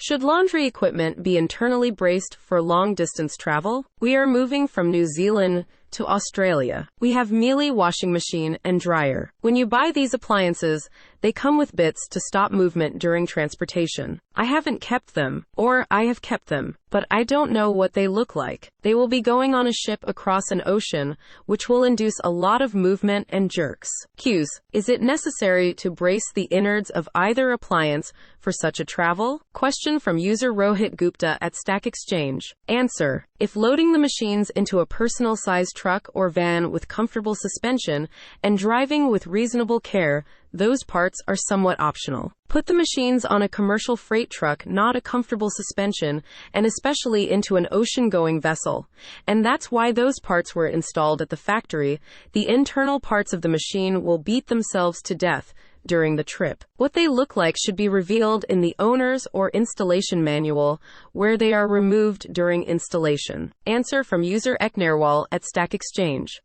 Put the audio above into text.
Should laundry equipment be internally braced for long-distance travel? We are moving from New Zealand to Australia. We have Miele washing machine and dryer. When you buy these appliances, they come with bits to stop movement during transportation. I haven't kept them, or I have kept them, but I don't know what they look like. They will be going on a ship across an ocean, which will induce a lot of movement and jerks. Q's. Is it necessary to brace the innards of either appliance for such a travel? Question from user Rohit Gupta at Stack Exchange. Answer. If loading the machines into a personal-sized truck or van with comfortable suspension and driving with reasonable care, those parts are somewhat optional. Put the machines on a commercial freight truck, not a comfortable suspension, and especially into an ocean-going vessel. And that's why those parts were installed at the factory. The internal parts of the machine will beat themselves to death during the trip. What they look like should be revealed in the owner's or installation manual, where they are removed during installation. Answer from user Eknerwal at Stack Exchange.